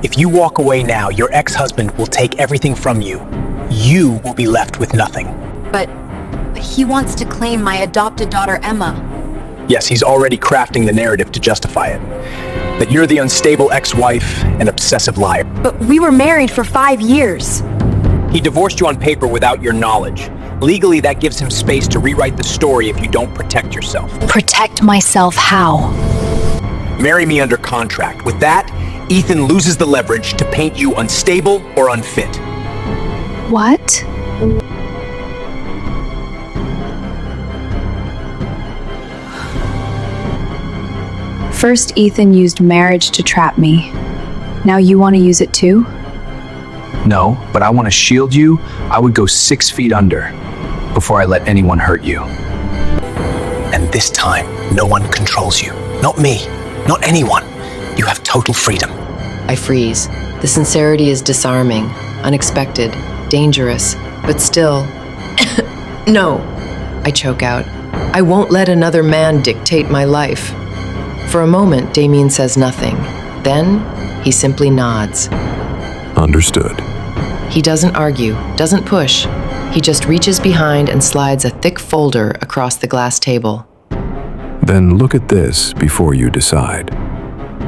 If you walk away now, your ex-husband will take everything from you. You will be left with nothing. But he wants to claim my adopted daughter, Emma. Yes, he's already crafting the narrative to justify it. That you're the unstable ex-wife and obsessive liar. But we were married for 5 years. He divorced you on paper without your knowledge. Legally, that gives him space to rewrite the story if you don't protect yourself. Protect myself how? Marry me under contract. With that, Ethan loses the leverage to paint you unstable or unfit. What? First, Ethan used marriage to trap me. Now you want to use it too? No, but I want to shield you. I would go 6 feet under before I let anyone hurt you. And this time, no one controls you. Not me. Not anyone. You have total freedom. I freeze. The sincerity is disarming, unexpected, dangerous, but still... No! I choke out. I won't let another man dictate my life. For a moment, Damian says nothing. Then, he simply nods. Understood. He doesn't argue, doesn't push. He just reaches behind and slides a thick folder across the glass table. Then look at this before you decide.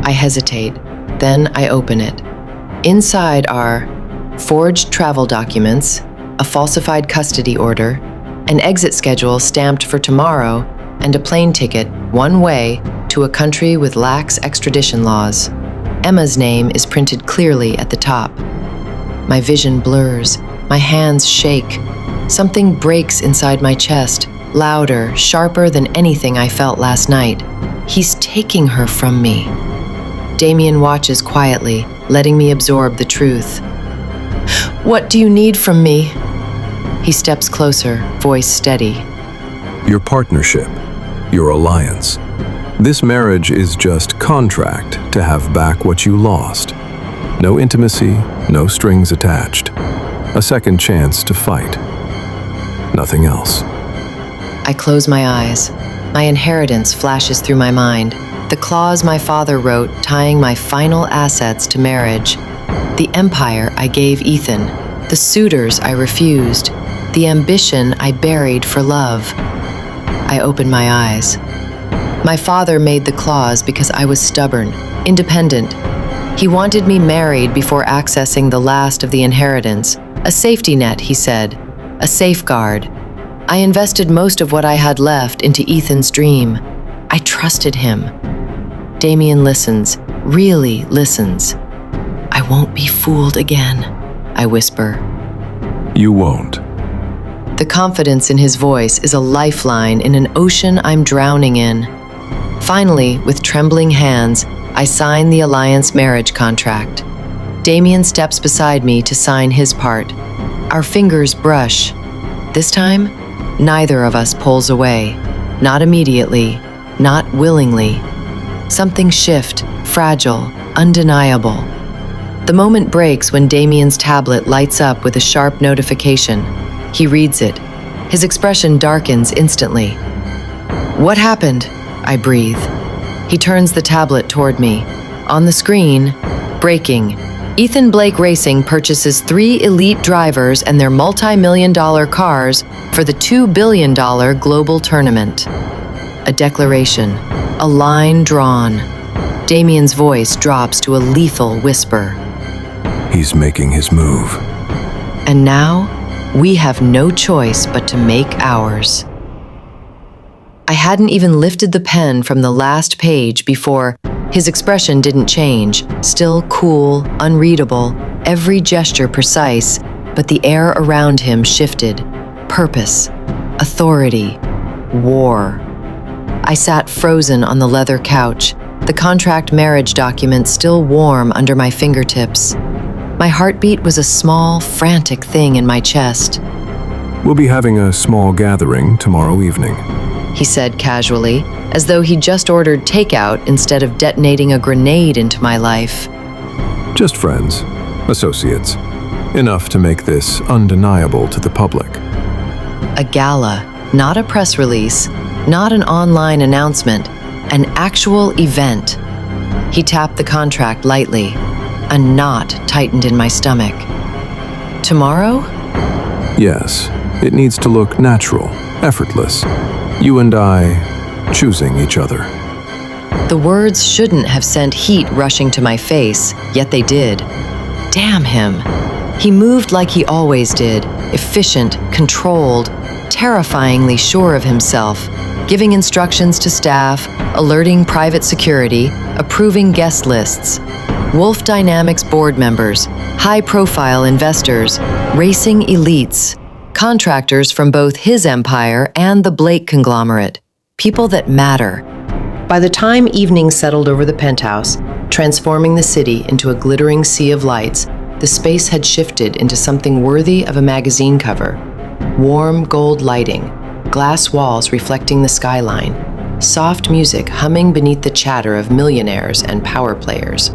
I hesitate. Then I open it. Inside are forged travel documents, a falsified custody order, an exit schedule stamped for tomorrow, and a plane ticket, one way, to a country with lax extradition laws. Emma's name is printed clearly at the top. My vision blurs. My hands shake. Something breaks inside my chest, louder, sharper than anything I felt last night. He's taking her from me. Damian watches quietly, letting me absorb the truth. What do you need from me? He steps closer, voice steady. Your partnership, your alliance. This marriage is just contract to have back what you lost. No intimacy, no strings attached. A second chance to fight. Nothing else. I close my eyes. My inheritance flashes through my mind. The clause my father wrote tying my final assets to marriage. The empire I gave Ethan. The suitors I refused. The ambition I buried for love. I open my eyes. My father made the clause because I was stubborn, independent. He wanted me married before accessing the last of the inheritance. A safety net, he said. A safeguard. I invested most of what I had left into Ethan's dream. I trusted him. Damian listens, really listens. I won't be fooled again, I whisper. You won't. The confidence in his voice is a lifeline in an ocean I'm drowning in. Finally, with trembling hands, I sign the alliance marriage contract. Damian steps beside me to sign his part. Our fingers brush. This time, neither of us pulls away. Not immediately, not willingly. Something shift, fragile, undeniable. The moment breaks when Damian's tablet lights up with a sharp notification. He reads it. His expression darkens instantly. What happened? I breathe. He turns the tablet toward me. On the screen, breaking. Ethan Blake Racing purchases 3 elite drivers and their multi-million-dollar cars for the $2 billion global tournament. A declaration, a line drawn. Damian's voice drops to a lethal whisper. He's making his move. And now, we have no choice but to make ours. I hadn't even lifted the pen from the last page before his expression didn't change, still cool, unreadable, every gesture precise, but the air around him shifted. Purpose, authority, war. I sat frozen on the leather couch, the contract marriage document still warm under my fingertips. My heartbeat was a small, frantic thing in my chest. We'll be having a small gathering tomorrow evening, he said casually, as though he'd just ordered takeout instead of detonating a grenade into my life. Just friends, associates. Enough to make this undeniable to the public. A gala, not a press release, not an online announcement, an actual event. He tapped the contract lightly. A knot tightened in my stomach. Tomorrow? Yes, it needs to look natural, effortless. You and I choosing each other. The words shouldn't have sent heat rushing to my face, yet they did. Damn him. He moved like he always did, efficient, controlled, terrifyingly sure of himself, giving instructions to staff, alerting private security, approving guest lists. Wolfe Dynamics board members, high-profile investors, racing elites, contractors from both his empire and the Blake conglomerate, people that matter. By the time evening settled over the penthouse, transforming the city into a glittering sea of lights, the space had shifted into something worthy of a magazine cover. Warm gold lighting, glass walls reflecting the skyline, soft music humming beneath the chatter of millionaires and power players.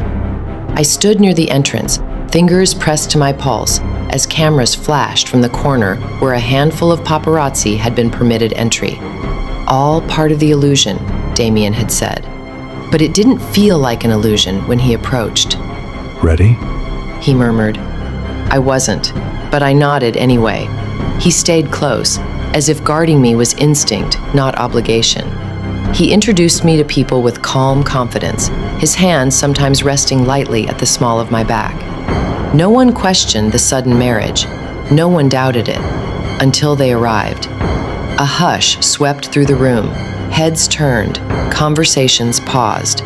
I stood near the entrance, fingers pressed to my pulse, as cameras flashed from the corner where a handful of paparazzi had been permitted entry. All part of the illusion, Damian had said. But it didn't feel like an illusion when he approached. Ready? He murmured. I wasn't, but I nodded anyway. He stayed close, as if guarding me was instinct, not obligation. He introduced me to people with calm confidence, his hand sometimes resting lightly at the small of my back. No one questioned the sudden marriage. No one doubted it, until they arrived. A hush swept through the room. Heads turned, conversations paused.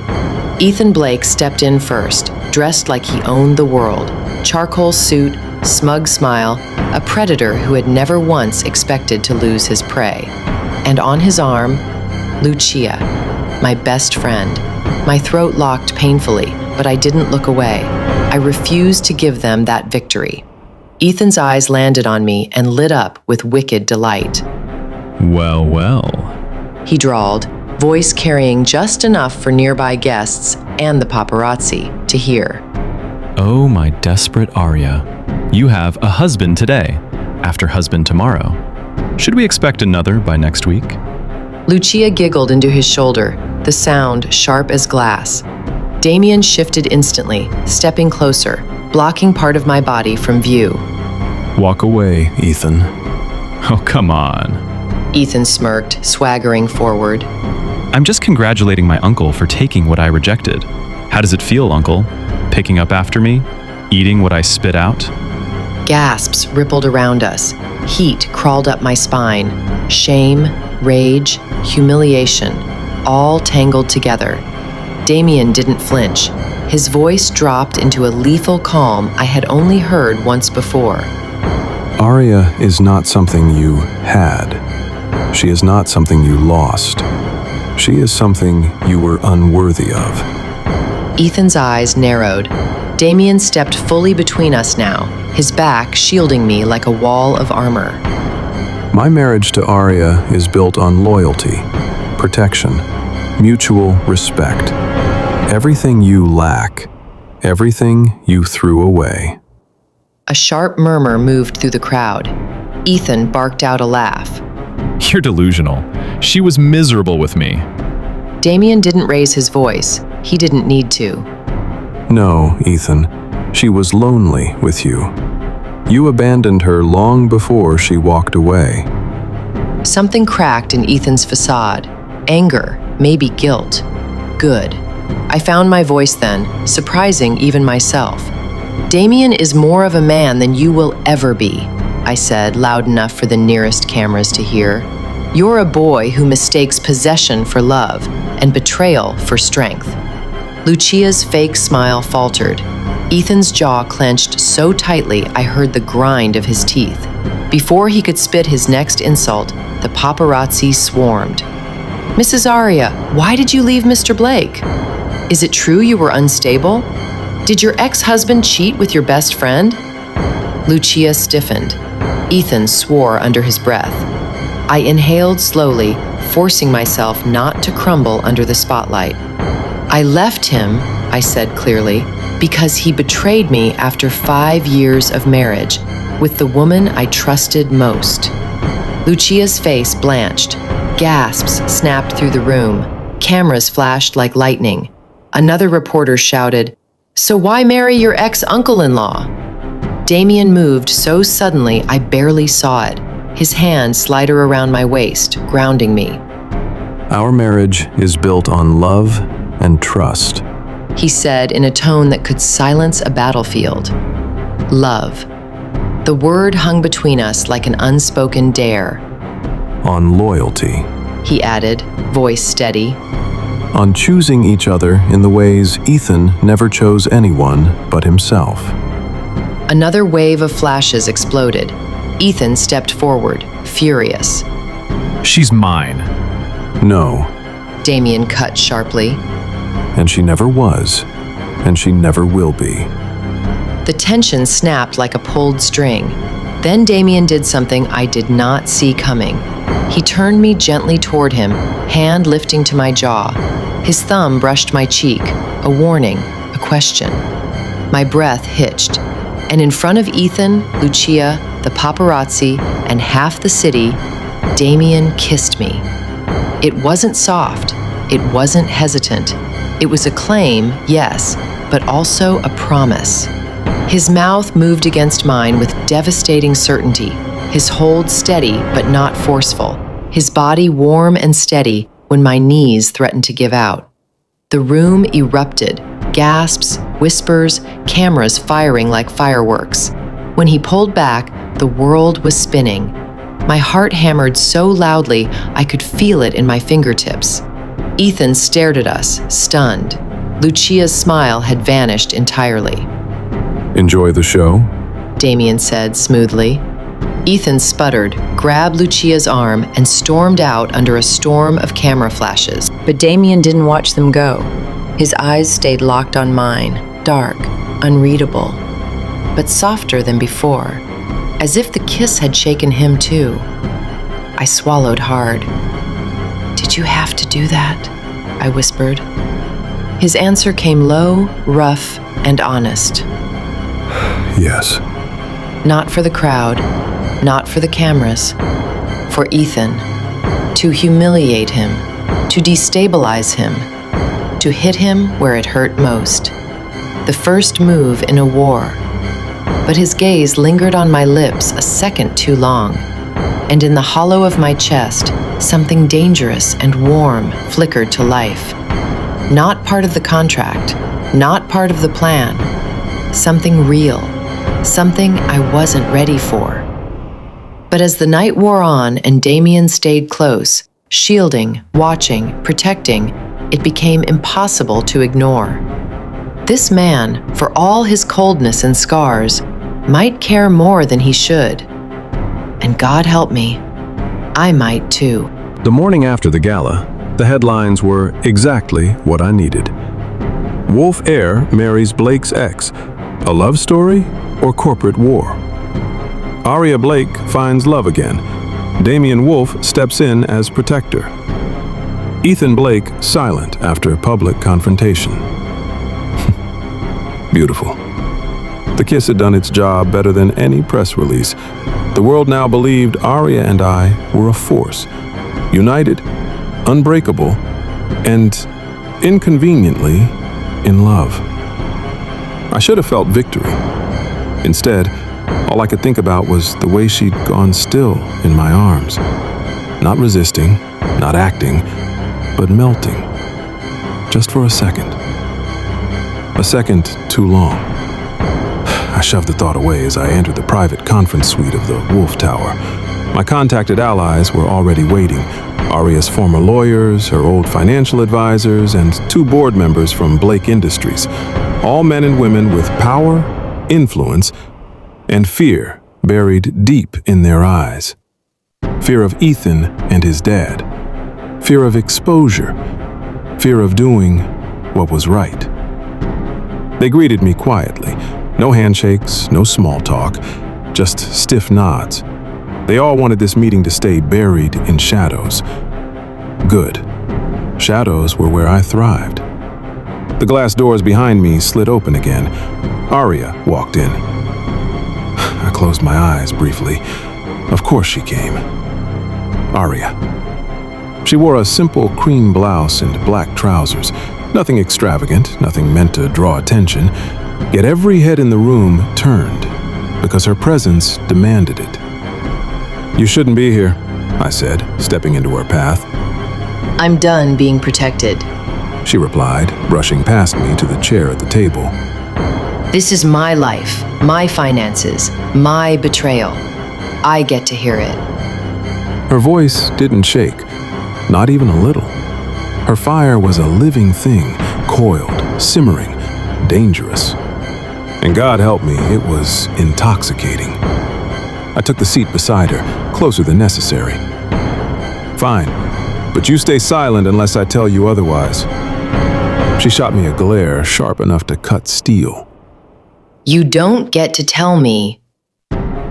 Ethan Blake stepped in first, dressed like he owned the world. Charcoal suit, smug smile, a predator who had never once expected to lose his prey. And on his arm, Lucia, my best friend. My throat locked painfully, but I didn't look away. I refused to give them that victory. Ethan's eyes landed on me and lit up with wicked delight. Well, well. He drawled, voice carrying just enough for nearby guests and the paparazzi to hear. Oh, my desperate Arya. You have a husband today, after husband tomorrow. Should we expect another by next week? Lucia giggled into his shoulder, the sound sharp as glass. Damian shifted instantly, stepping closer, blocking part of my body from view. Walk away, Ethan. Oh, come on. Ethan smirked, swaggering forward. I'm just congratulating my uncle for taking what I rejected. How does it feel, uncle? Picking up after me? Eating what I spit out? Gasps rippled around us. Heat crawled up my spine. Shame, rage, humiliation, all tangled together. Damian didn't flinch. His voice dropped into a lethal calm I had only heard once before. Arya is not something you had. She is not something you lost. She is something you were unworthy of. Ethan's eyes narrowed. Damian stepped fully between us now, his back shielding me like a wall of armor. My marriage to Arya is built on loyalty, protection, mutual respect. Everything you lack, everything you threw away. A sharp murmur moved through the crowd. Ethan barked out a laugh. You're delusional. She was miserable with me. Damian didn't raise his voice. He didn't need to. No, Ethan. She was lonely with you. You abandoned her long before she walked away. Something cracked in Ethan's facade. Anger, maybe guilt. Good. I found my voice then, surprising even myself. Damian is more of a man than you will ever be, I said, loud enough for the nearest cameras to hear. You're a boy who mistakes possession for love and betrayal for strength. Lucia's fake smile faltered. Ethan's jaw clenched so tightly I heard the grind of his teeth. Before he could spit his next insult, the paparazzi swarmed. Mrs. Arya, why did you leave Mr. Blake? Is it true you were unstable? Did your ex-husband cheat with your best friend? Lucia stiffened. Ethan swore under his breath. I inhaled slowly, forcing myself not to crumble under the spotlight. I left him, I said clearly, because he betrayed me after 5 years of marriage with the woman I trusted most. Lucia's face blanched. Gasps snapped through the room. Cameras flashed like lightning. Another reporter shouted, So why marry your ex-uncle-in-law? Damian moved so suddenly I barely saw it, his hand sliding around my waist, grounding me. Our marriage is built on love and trust. He said in a tone that could silence a battlefield. Love. The word hung between us like an unspoken dare. On loyalty. He added, voice steady. On choosing each other in the ways Ethan never chose anyone but himself. Another wave of flashes exploded. Ethan stepped forward, furious. She's mine. No. Damian cut sharply. And she never was, and she never will be. The tension snapped like a pulled string. Then Damian did something I did not see coming. He turned me gently toward him, hand lifting to my jaw. His thumb brushed my cheek, a warning, a question. My breath hitched, and in front of Ethan, Lucia, the paparazzi, and half the city, Damian kissed me. It wasn't soft, it wasn't hesitant. It was a claim, yes, but also a promise. His mouth moved against mine with devastating certainty, his hold steady but not forceful, his body warm and steady when my knees threatened to give out. The room erupted, gasps, whispers, cameras firing like fireworks. When he pulled back, the world was spinning. My heart hammered so loudly I could feel it in my fingertips. Ethan stared at us, stunned. Lucia's smile had vanished entirely. Enjoy the show? Damian said smoothly. Ethan sputtered, grabbed Lucia's arm, and stormed out under a storm of camera flashes. But Damian didn't watch them go. His eyes stayed locked on mine, dark, unreadable, but softer than before, as if the kiss had shaken him too. I swallowed hard. "Did you have to do that?" I whispered. His answer came low, rough, and honest. Yes. Not for the crowd, not for the cameras, for Ethan. To humiliate him, to destabilize him, to hit him where it hurt most. The first move in a war. But his gaze lingered on my lips a second too long, and in the hollow of my chest, something dangerous and warm flickered to life. Not part of the contract, not part of the plan. Something real, something I wasn't ready for. But as the night wore on and Damian stayed close, shielding, watching, protecting, it became impossible to ignore. This man, for all his coldness and scars, might care more than he should. And God help me, I might too. The morning after the gala, the headlines were exactly what I needed. Wolfe heir marries Blake's ex. A love story or corporate war? Aria Blake finds love again. Damian Wolfe steps in as protector. Ethan Blake silent after public confrontation. Beautiful. The kiss had done its job better than any press release. The world now believed Aria and I were a force, united, unbreakable, and inconveniently in love. I should have felt victory. Instead, all I could think about was the way she'd gone still in my arms. Not resisting, not acting, but melting. Just for a second. A second too long. I shoved the thought away as I entered the private conference suite of the Wolfe Tower. My contacted allies were already waiting. Aria's former lawyers, her old financial advisors, and 2 board members from Blake Industries. All men and women with power, influence, and fear buried deep in their eyes. Fear of Ethan and his dad. Fear of exposure. Fear of doing what was right. They greeted me quietly. No handshakes, no small talk, just stiff nods. They all wanted this meeting to stay buried in shadows. Good. Shadows were where I thrived. The glass doors behind me slid open again. Aria walked in. I closed my eyes briefly. Of course she came. Aria. She wore a simple cream blouse and black trousers. Nothing extravagant, nothing meant to draw attention, yet every head in the room turned, because her presence demanded it. "You shouldn't be here," I said, stepping into her path. I'm done being protected. She replied, brushing past me to the chair at the table. This is my life, my finances, my betrayal. I get to hear it. Her voice didn't shake, not even a little. Her fire was a living thing, coiled, simmering, dangerous. And God help me, it was intoxicating. I took the seat beside her, closer than necessary. "Fine, but you stay silent unless I tell you otherwise." She shot me a glare sharp enough to cut steel. You don't get to tell me.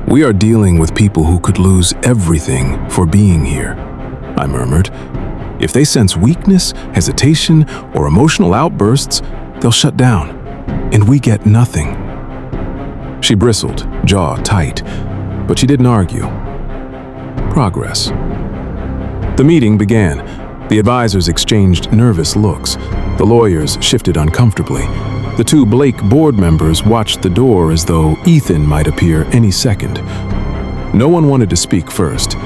"We are dealing with people who could lose everything for being here," I murmured. "If they sense weakness, hesitation, or emotional outbursts, they'll shut down, and we get nothing." She bristled, jaw tight, but she didn't argue. Progress. The meeting began. The advisors exchanged nervous looks. The lawyers shifted uncomfortably. The two Blake board members watched the door as though Ethan might appear any second. No one wanted to speak first,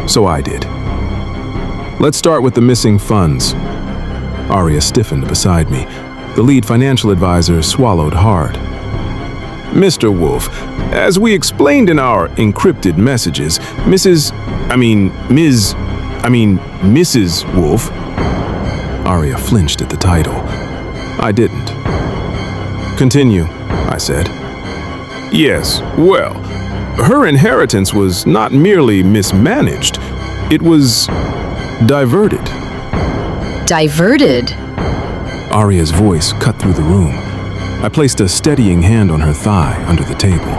so I did. "Let's start with the missing funds." Arya stiffened beside me. The lead financial advisor swallowed hard. "Mr. Wolfe, as we explained in our encrypted messages, Mrs. Wolfe." Arya flinched at the title. I didn't. "Continue," I said. "Yes, well, her inheritance was not merely mismanaged, it was diverted." Diverted? Arya's voice cut through the room. I placed a steadying hand on her thigh under the table.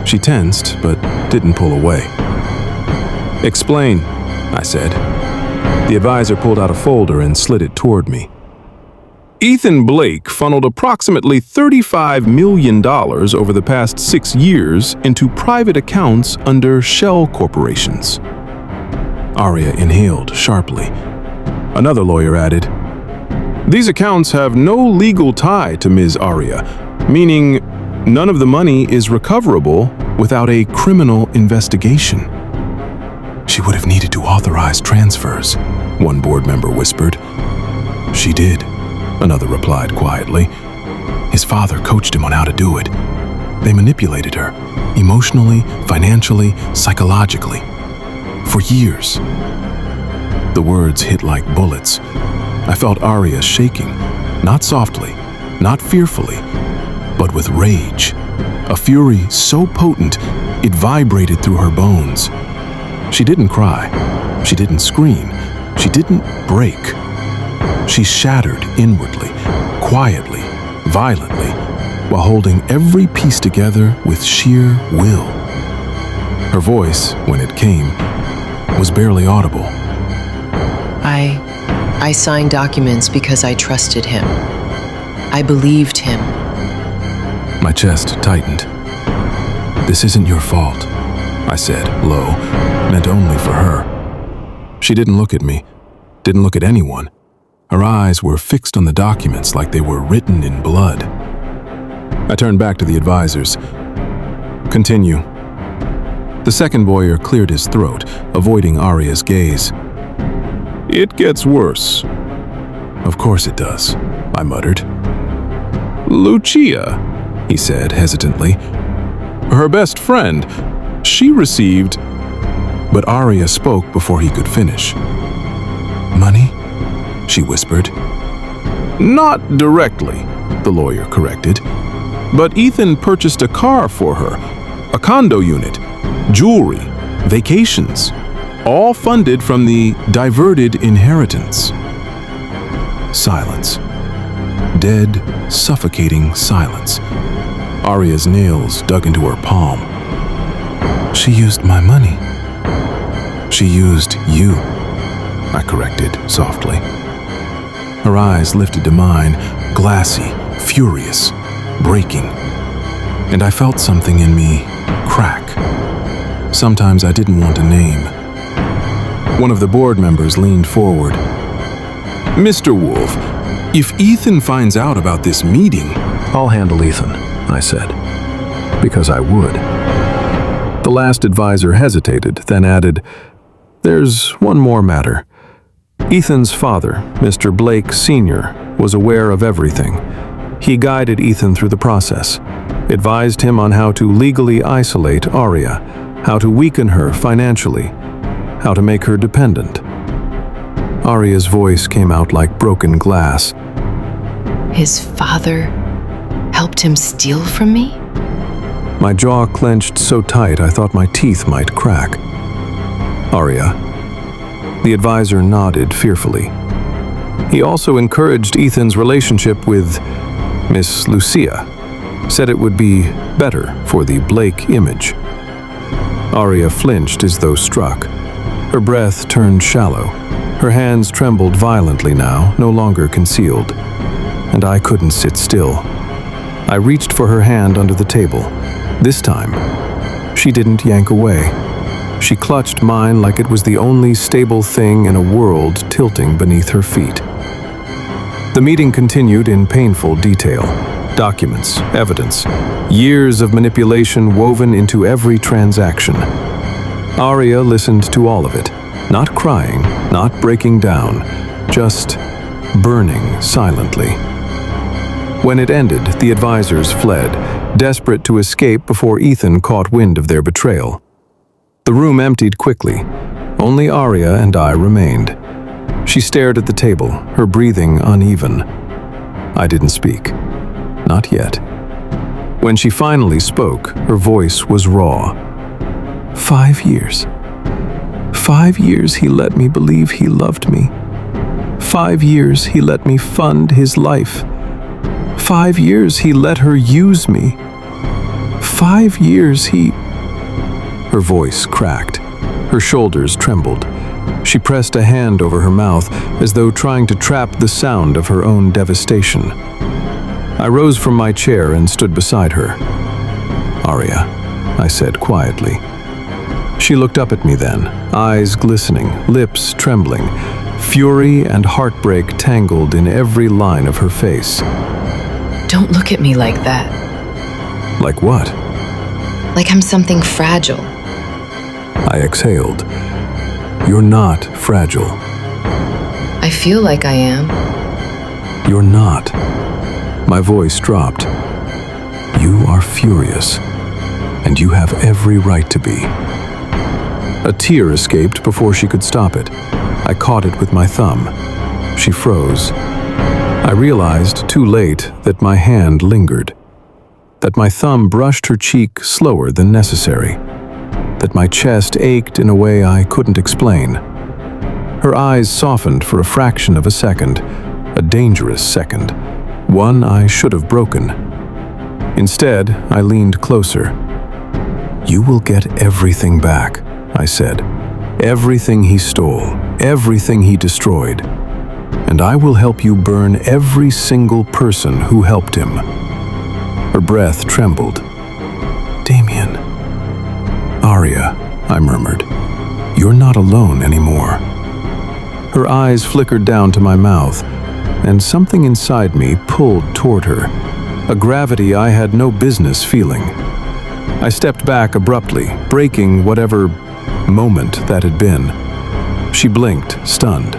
She tensed, but didn't pull away. "Explain," I said. The advisor pulled out a folder and slid it toward me. "Ethan Blake funneled approximately $35 million over the past 6 years into private accounts under shell corporations." Arya inhaled sharply. Another lawyer added, "These accounts have no legal tie to Ms. Arya, meaning none of the money is recoverable without a criminal investigation." "She would have needed to authorize transfers," one board member whispered. "She did," another replied quietly. "His father coached him on how to do it. They manipulated her, emotionally, financially, psychologically, for years." The words hit like bullets. I felt Arya shaking, not softly, not fearfully, but with rage. A fury so potent, it vibrated through her bones. She didn't cry. She didn't scream. She didn't break. She shattered inwardly, quietly, violently, while holding every piece together with sheer will. Her voice, when it came, was barely audible. I signed documents because I trusted him. I believed him. My chest tightened. "This isn't your fault," I said, low, meant only for her. She didn't look at me, didn't look at anyone. Her eyes were fixed on the documents like they were written in blood. I turned back to the advisors. "Continue." The second lawyer cleared his throat, avoiding Arya's gaze. "It gets worse." "Of course it does," I muttered. "Lucia," he said hesitantly. "Her best friend, she received..." But Arya spoke before he could finish. "Money?" she whispered. "Not directly," the lawyer corrected. "But Ethan purchased a car for her, a condo unit, jewelry, vacations, all funded from the diverted inheritance." Silence. Dead, suffocating silence. Arya's nails dug into her palm. "She used my money." "She used you," I corrected softly. Her eyes lifted to mine, glassy, furious, breaking. And I felt something in me crack. Sometimes I didn't want to name. One of the board members leaned forward. "Mr. Wolfe, If Ethan finds out about this meeting, I'll handle Ethan, I said, because I would. the last advisor hesitated, then added, "There's one more matter. Ethan's father, Mr. Blake Sr., was aware of everything. He guided Ethan through the process, advised him on how to legally isolate Arya, how to weaken her financially, how to make her dependent." Arya's voice came out like broken glass. His father helped him steal from me? My jaw clenched so tight I thought my teeth might crack. "Arya." The advisor nodded fearfully. He also encouraged Ethan's relationship with Miss Lucia, said it would be better for the Blake image. Arya flinched as though struck. Her breath turned shallow. Her hands trembled violently now, no longer concealed. And I couldn't sit still. I reached for her hand under the table. This time, she didn't yank away. She clutched mine like it was the only stable thing in a world tilting beneath her feet. The meeting continued in painful detail. Documents, evidence, years of manipulation woven into every transaction. Arya listened to all of it, not crying, not breaking down, just burning silently. When it ended, the advisors fled, desperate to escape before Ethan caught wind of their betrayal. The room emptied quickly. Only Arya and I remained. She stared at the table, her breathing uneven. I didn't speak. Not yet. When she finally spoke, her voice was raw. 5 years. 5 years he let me believe he loved me. 5 years he let me fund his life. 5 years he let her use me. 5 years he... Her voice cracked. Her shoulders trembled. She pressed a hand over her mouth as though trying to trap the sound of her own devastation. I rose from my chair and stood beside her. "Arya," I said quietly. She looked up at me then, eyes glistening, lips trembling, fury and heartbreak tangled in every line of her face. Don't look at me like that. Like what? Like I'm something fragile. I exhaled. "You're not fragile. I feel like I am. You're not." My voice dropped. "You are furious, and you have every right to be." A tear escaped before she could stop it. I caught it with my thumb. She froze. I realized too late that my hand lingered, that my thumb brushed her cheek slower than necessary, that my chest ached in a way I couldn't explain. Her eyes softened for a fraction of a second, a dangerous second, one I should have broken. Instead, I leaned closer. "You will get everything back," I said. "Everything he stole, everything he destroyed. And I will help you burn every single person who helped him." Her breath trembled. "Damian." "Arya," I murmured. "You're not alone anymore." Her eyes flickered down to my mouth, and something inside me pulled toward her, a gravity I had no business feeling. I stepped back abruptly, breaking whatever moment that had been. She blinked, stunned.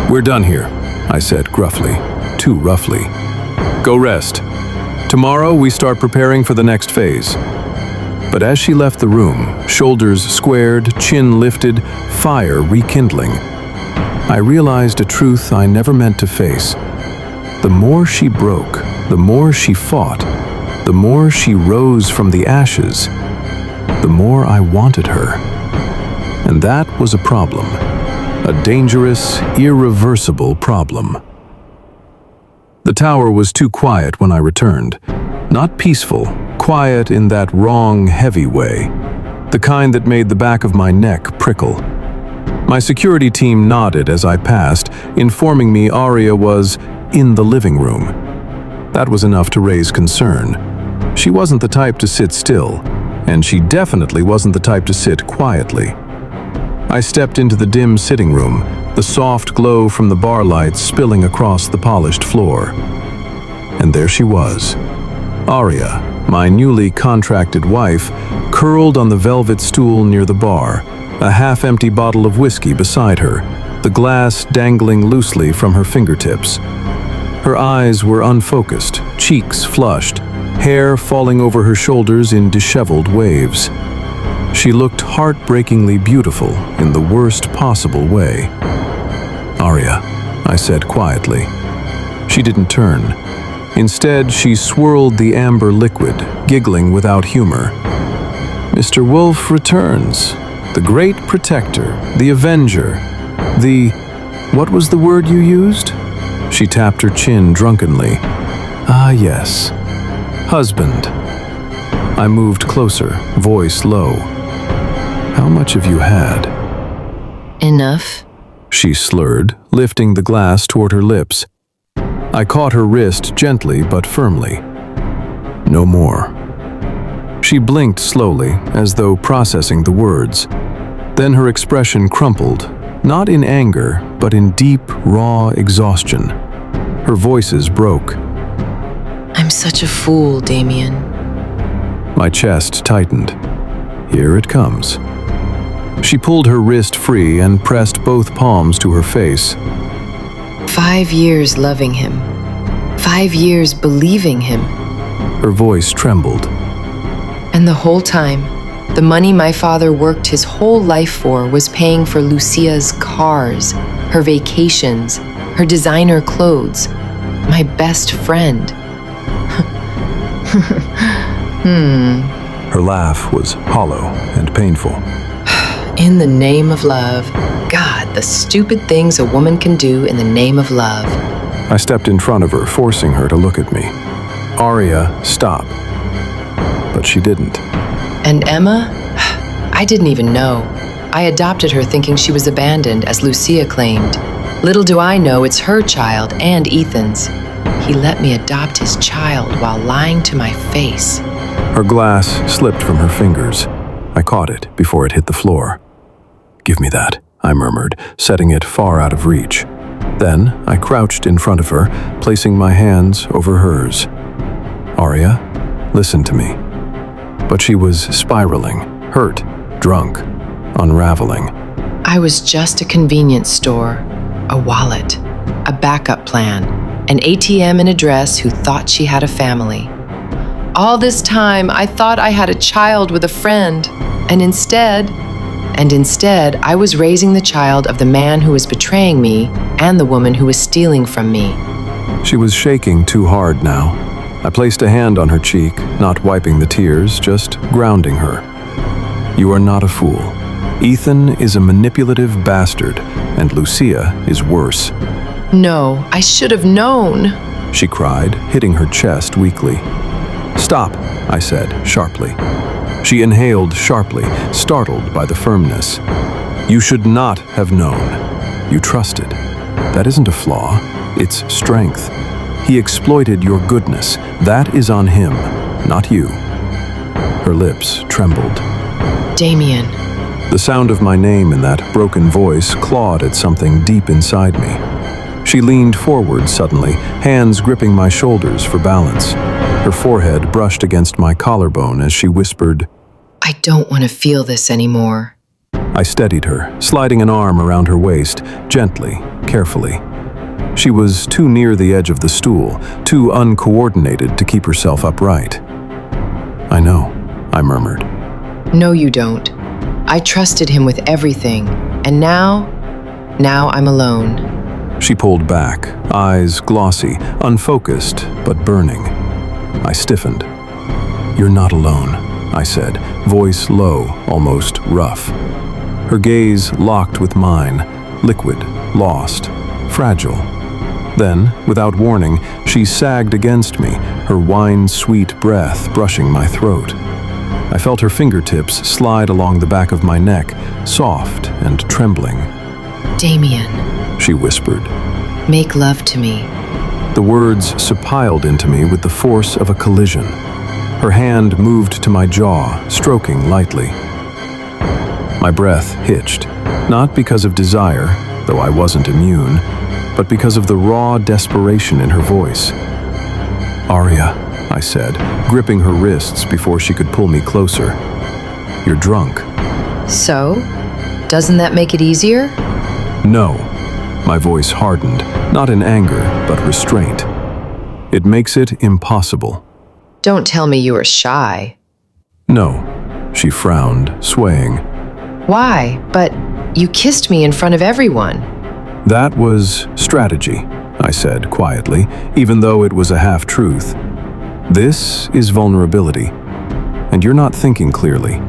"We're done here," I said gruffly, too roughly. "Go rest. Tomorrow we start preparing for the next phase." But as she left the room, shoulders squared, chin lifted, fire rekindling, I realized a truth I never meant to face. The more she broke, the more she fought, the more she rose from the ashes, the more I wanted her. And that was a problem. A dangerous, irreversible problem. The tower was too quiet when I returned. Not peaceful, quiet in that wrong, heavy way. The kind that made the back of my neck prickle. My security team nodded as I passed, informing me Arya was in the living room. That was enough to raise concern. She wasn't the type to sit still, and she definitely wasn't the type to sit quietly. I stepped into the dim sitting room, the soft glow from the bar lights spilling across the polished floor. And there she was, Aria, my newly contracted wife, curled on the velvet stool near the bar, a half-empty bottle of whiskey beside her, the glass dangling loosely from her fingertips. Her eyes were unfocused, cheeks flushed, hair falling over her shoulders in disheveled waves. She looked heartbreakingly beautiful in the worst possible way. "Aria," I said quietly. She didn't turn. Instead, she swirled the amber liquid, giggling without humor. "Mr. Wolfe returns. The great protector, the avenger, what was the word you used?" She tapped her chin drunkenly. "Ah, yes. Husband." I moved closer, voice low. "How much have you had?" Enough? She slurred, lifting the glass toward her lips. I caught her wrist gently but firmly. "No more." She blinked slowly, as though processing the words. Then her expression crumpled, not in anger, but in deep, raw exhaustion. Her voices broke. I'm such a fool, Damian. My chest tightened. Here it comes. She pulled her wrist free and pressed both palms to her face. 5 years loving him. 5 years believing him. Her voice trembled. And the whole time, the money my father worked his whole life for was paying for Lucia's cars, her vacations, her designer clothes, my best friend. Her laugh was hollow and painful. In the name of love. God, the stupid things a woman can do in the name of love. I stepped in front of her, forcing her to look at me. "Aria, stop." But she didn't. And Emma? I didn't even know. I adopted her thinking she was abandoned, as Lucia claimed. Little do I know it's her child and Ethan's. He let me adopt his child while lying to my face. Her glass slipped from her fingers. I caught it before it hit the floor. "Give me that," I murmured, setting it far out of reach. Then I crouched in front of her, placing my hands over hers. "Aria, listen to me." But she was spiraling, hurt, drunk, unraveling. I was just a convenience store, a wallet, a backup plan, an ATM and a dress who thought she had a family. All this time, I thought I had a child with a friend, and instead, I was raising the child of the man who was betraying me and the woman who was stealing from me. She was shaking too hard now. I placed a hand on her cheek, not wiping the tears, just grounding her. "You are not a fool. Ethan is a manipulative bastard, and Lucia is worse." No, I should have known. She cried, hitting her chest weakly. "Stop," I said, sharply. She inhaled sharply, startled by the firmness. "You should not have known. You trusted. That isn't a flaw, it's strength. He exploited your goodness. That is on him, not you." Her lips trembled. Damian. The sound of my name in that broken voice clawed at something deep inside me. She leaned forward suddenly, hands gripping my shoulders for balance. Her forehead brushed against my collarbone as she whispered, I don't want to feel this anymore. I steadied her, sliding an arm around her waist, gently, carefully. She was too near the edge of the stool, too uncoordinated to keep herself upright. "I know," I murmured. No, you don't. I trusted him with everything, and now I'm alone. She pulled back, eyes glossy, unfocused, but burning. I stiffened. "You're not alone," I said, voice low, almost rough. Her gaze locked with mine, liquid, lost, fragile. Then, without warning, she sagged against me, her wine-sweet breath brushing my throat. I felt her fingertips slide along the back of my neck, soft and trembling. Damian, she whispered. Make love to me. The words suppiled into me with the force of a collision. Her hand moved to my jaw, stroking lightly. My breath hitched, Not because of desire, though I wasn't immune, but because of the raw desperation in her voice. "Arya," I said, gripping her wrists before she could pull me closer. "You're drunk." So? Doesn't that make it easier? "No." My voice hardened, not in anger, but restraint. "It makes it impossible." Don't tell me you were shy. "No." She frowned, swaying. Why? But you kissed me in front of everyone. "That was strategy," I said quietly, even though it was a half-truth. "This is vulnerability, and you're not thinking clearly."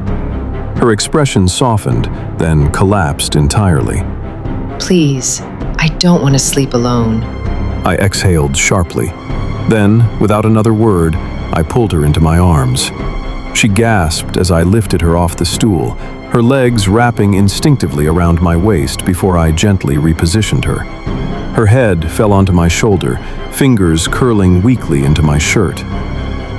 Her expression softened, then collapsed entirely. Please, I don't want to sleep alone. I exhaled sharply. Then, without another word, I pulled her into my arms. She gasped as I lifted her off the stool, her legs wrapping instinctively around my waist before I gently repositioned her. Her head fell onto my shoulder, fingers curling weakly into my shirt.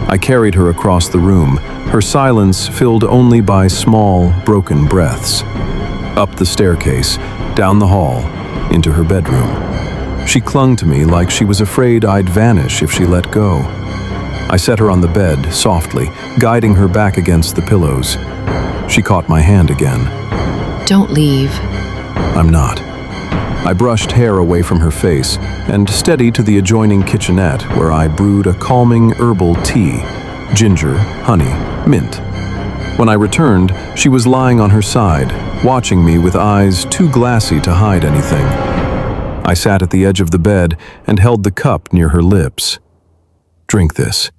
I carried her across the room, her silence filled only by small, broken breaths. Up the staircase, down the hall, into her bedroom. She clung to me like she was afraid I'd vanish if she let go. I set her on the bed, softly, guiding her back against the pillows. She caught my hand again. Don't leave. I'm not. I brushed hair away from her face and steadied to the adjoining kitchenette where I brewed a calming herbal tea, ginger, honey, mint. When I returned, she was lying on her side, watching me with eyes too glassy to hide anything. I sat at the edge of the bed and held the cup near her lips. "Drink this."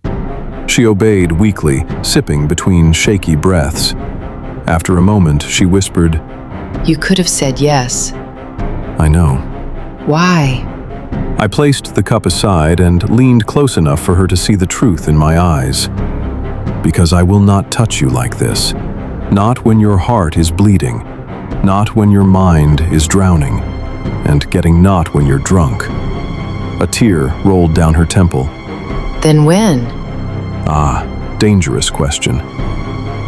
She obeyed weakly, sipping between shaky breaths. After a moment, she whispered, You could have said yes. "I know." Why? I placed the cup aside and leaned close enough for her to see the truth in my eyes. "Because I will not touch you like this. Not when your heart is bleeding. Not when your mind is drowning. And getting not when you're drunk." A tear rolled down her temple. Then when? Ah, dangerous question.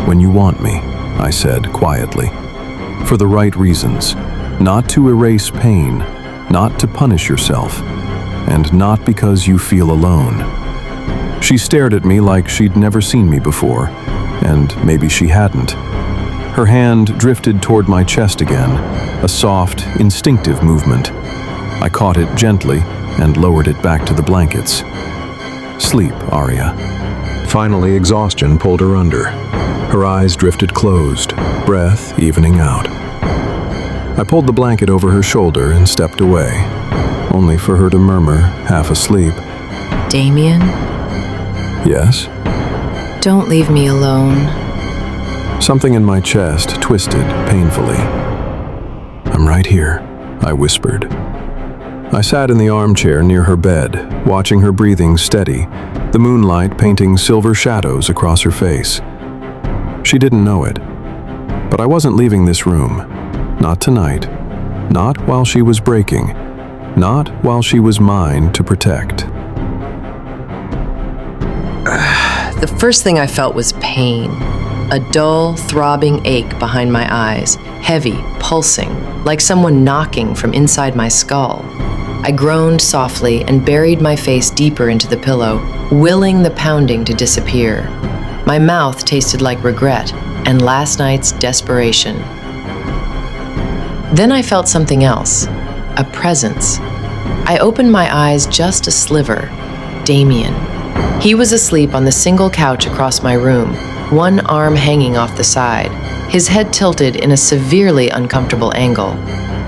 "When you want me," I said quietly. "For the right reasons. Not to erase pain, not to punish yourself, and not because you feel alone." She stared at me like she'd never seen me before, and maybe she hadn't. Her hand drifted toward my chest again, a soft, instinctive movement. I caught it gently and lowered it back to the blankets. "Sleep, Arya." Finally, exhaustion pulled her under. Her eyes drifted closed, breath evening out. I pulled the blanket over her shoulder and stepped away, only for her to murmur, half asleep, Damian? "Yes?" Don't leave me alone. Something in my chest twisted painfully. "I'm right here," I whispered. I sat in the armchair near her bed, watching her breathing steady, the moonlight painting silver shadows across her face. She didn't know it, but I wasn't leaving this room. Not tonight. Not while she was breaking. Not while she was mine to protect. The first thing I felt was pain. A dull, throbbing ache behind my eyes, heavy, pulsing, like someone knocking from inside my skull. I groaned softly and buried my face deeper into the pillow, willing the pounding to disappear. My mouth tasted like regret and last night's desperation. Then I felt something else, a presence. I opened my eyes just a sliver. Damian. He was asleep on the single couch across my room, one arm hanging off the side, his head tilted in a severely uncomfortable angle.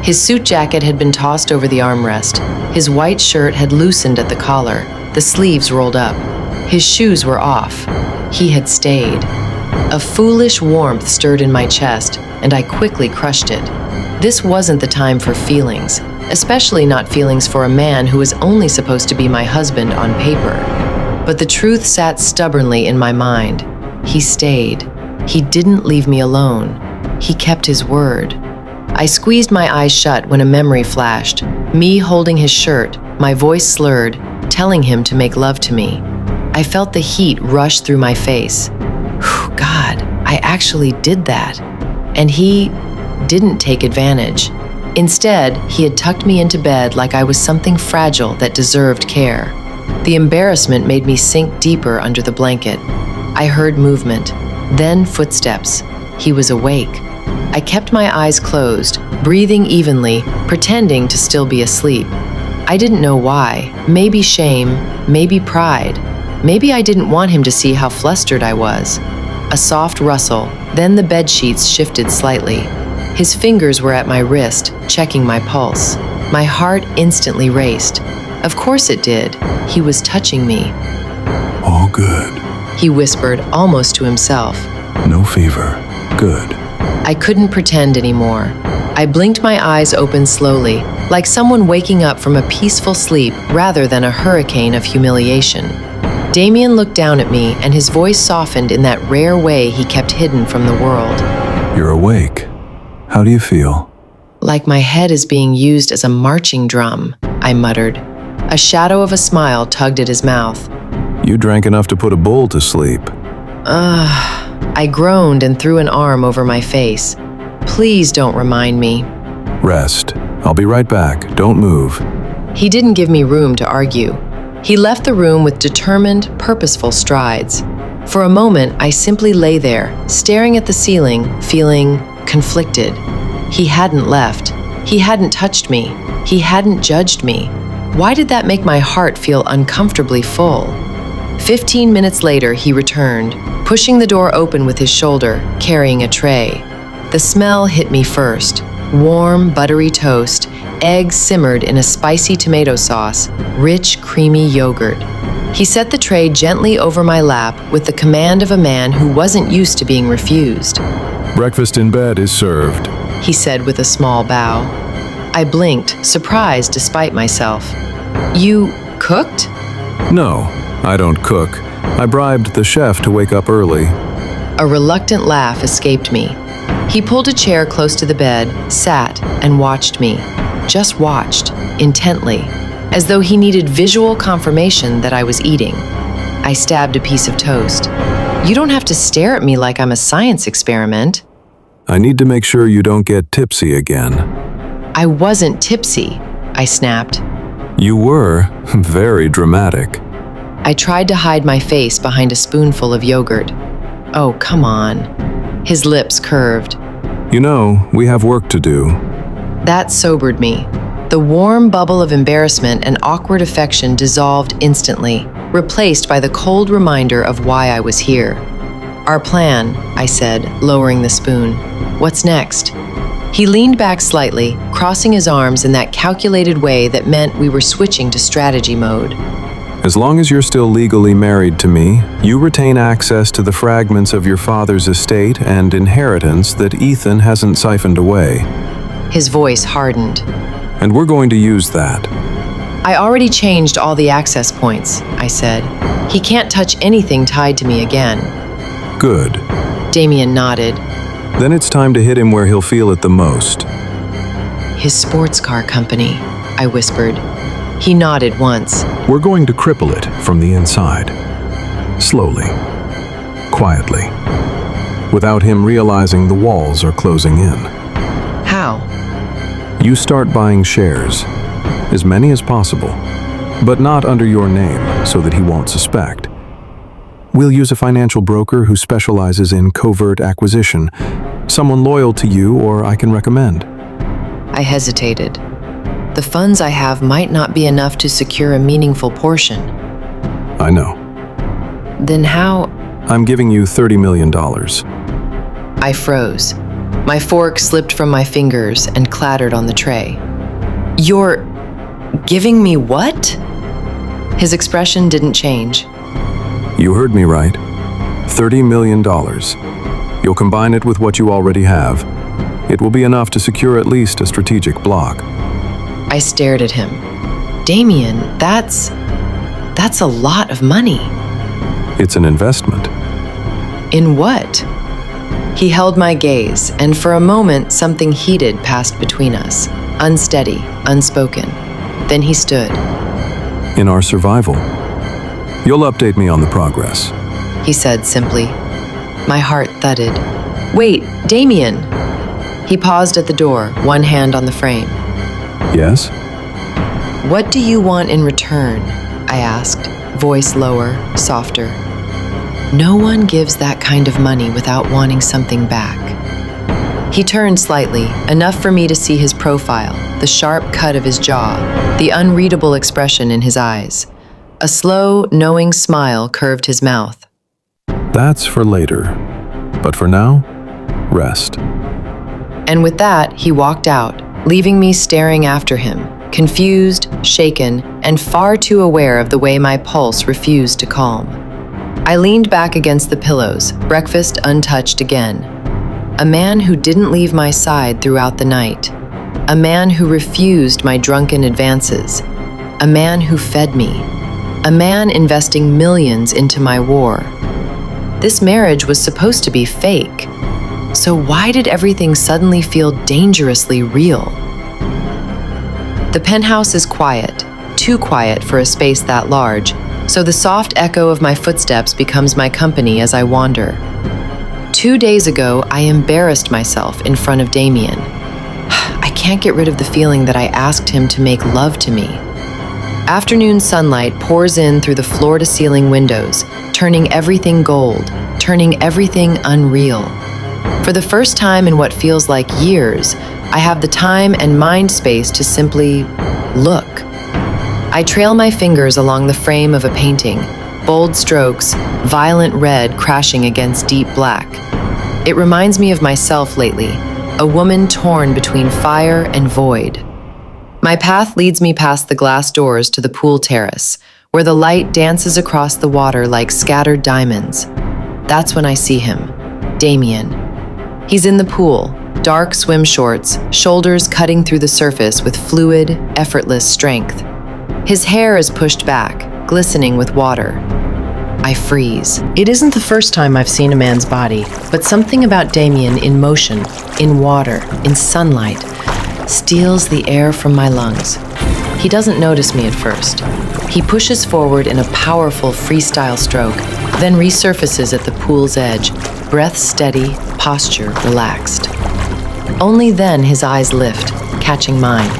His suit jacket had been tossed over the armrest. His white shirt had loosened at the collar, the sleeves rolled up. His shoes were off. He had stayed. A foolish warmth stirred in my chest, and I quickly crushed it. This wasn't the time for feelings, especially not feelings for a man who was only supposed to be my husband on paper. But the truth sat stubbornly in my mind. He stayed. He didn't leave me alone. He kept his word. I squeezed my eyes shut when a memory flashed, me holding his shirt, my voice slurred, telling him to make love to me. I felt the heat rush through my face. God, I actually did that. And he didn't take advantage. Instead, he had tucked me into bed like I was something fragile that deserved care. The embarrassment made me sink deeper under the blanket. I heard movement, then footsteps. He was awake. I kept my eyes closed, breathing evenly, pretending to still be asleep. I didn't know why. Maybe shame, maybe pride. Maybe I didn't want him to see how flustered I was. A soft rustle, then the bedsheets shifted slightly. His fingers were at my wrist, checking my pulse. My heart instantly raced. Of course it did. He was touching me. All good. He whispered, almost to himself. No fever. Good. I couldn't pretend anymore. I blinked my eyes open slowly, like someone waking up from a peaceful sleep rather than a hurricane of humiliation. Damian looked down at me, and his voice softened in that rare way he kept hidden from the world. You're awake. How do you feel? Like my head is being used as a marching drum, I muttered. A shadow of a smile tugged at his mouth. You drank enough to put a bull to sleep. I groaned and threw an arm over my face. Please don't remind me. Rest. I'll be right back. Don't move. He didn't give me room to argue. He left the room with determined, purposeful strides. For a moment, I simply lay there, staring at the ceiling, feeling conflicted. He hadn't left. He hadn't touched me. He hadn't judged me. Why did that make my heart feel uncomfortably full? 15 minutes later, he returned, pushing the door open with his shoulder, carrying a tray. The smell hit me first. Warm, buttery toast, eggs simmered in a spicy tomato sauce, rich, creamy yogurt. He set the tray gently over my lap with the command of a man who wasn't used to being refused. Breakfast in bed is served, he said with a small bow. I blinked, surprised despite myself. You cooked? No, I don't cook. I bribed the chef to wake up early. A reluctant laugh escaped me. He pulled a chair close to the bed, sat, and watched me. Just watched, intently, as though he needed visual confirmation that I was eating. I stabbed a piece of toast. You don't have to stare at me like I'm a science experiment. I need to make sure you don't get tipsy again. I wasn't tipsy, I snapped. You were very dramatic. I tried to hide my face behind a spoonful of yogurt. Oh, come on. His lips curved. You know, we have work to do. That sobered me. The warm bubble of embarrassment and awkward affection dissolved instantly, replaced by the cold reminder of why I was here. Our plan, I said, lowering the spoon. What's next? He leaned back slightly, crossing his arms in that calculated way that meant we were switching to strategy mode. As long as you're still legally married to me, you retain access to the fragments of your father's estate and inheritance that Ethan hasn't siphoned away. His voice hardened. And we're going to use that. I already changed all the access points, I said. He can't touch anything tied to me again. Good. Damian nodded. Then it's time to hit him where he'll feel it the most. His sports car company, I whispered. He nodded once. We're going to cripple it from the inside. Slowly. Quietly. Without him realizing the walls are closing in. How? You start buying shares. As many as possible. But not under your name, so that he won't suspect. We'll use a financial broker who specializes in covert acquisition. Someone loyal to you or I can recommend. I hesitated. The funds I have might not be enough to secure a meaningful portion. I know. Then how? I'm giving you $30 million. I froze. My fork slipped from my fingers and clattered on the tray. You're giving me what? His expression didn't change. You heard me right. $30 million. You'll combine it with what you already have. It will be enough to secure at least a strategic block. I stared at him. Damian, that's a lot of money. It's an investment. In what? He held my gaze, and for a moment something heated passed between us, unsteady, unspoken. Then he stood. In our survival. You'll update me on the progress. He said simply. My heart thudded. Wait, Damian! He paused at the door, one hand on the frame. Yes? "What do you want in return?" I asked, voice lower, softer. No one gives that kind of money without wanting something back. He turned slightly, enough for me to see his profile, the sharp cut of his jaw, the unreadable expression in his eyes. A slow, knowing smile curved his mouth. That's for later. But for now, rest. And with that, he walked out, leaving me staring after him, confused, shaken, and far too aware of the way my pulse refused to calm. I leaned back against the pillows, breakfast untouched again. A man who didn't leave my side throughout the night. A man who refused my drunken advances. A man who fed me. A man investing millions into my war. This marriage was supposed to be fake. So why did everything suddenly feel dangerously real? The penthouse is quiet, too quiet for a space that large, so the soft echo of my footsteps becomes my company as I wander. 2 days ago, I embarrassed myself in front of Damian. I can't get rid of the feeling that I asked him to make love to me. Afternoon sunlight pours in through the floor-to-ceiling windows, turning everything gold, turning everything unreal. For the first time in what feels like years, I have the time and mind space to simply look. I trail my fingers along the frame of a painting, bold strokes, violent red crashing against deep black. It reminds me of myself lately, a woman torn between fire and void. My path leads me past the glass doors to the pool terrace, where the light dances across the water like scattered diamonds. That's when I see him, Damian. He's in the pool, dark swim shorts, shoulders cutting through the surface with fluid, effortless strength. His hair is pushed back, glistening with water. I freeze. It isn't the first time I've seen a man's body, but something about Damian in motion, in water, in sunlight, steals the air from my lungs. He doesn't notice me at first. He pushes forward in a powerful freestyle stroke, then resurfaces at the pool's edge, breath steady, posture relaxed. Only then his eyes lift, catching mine.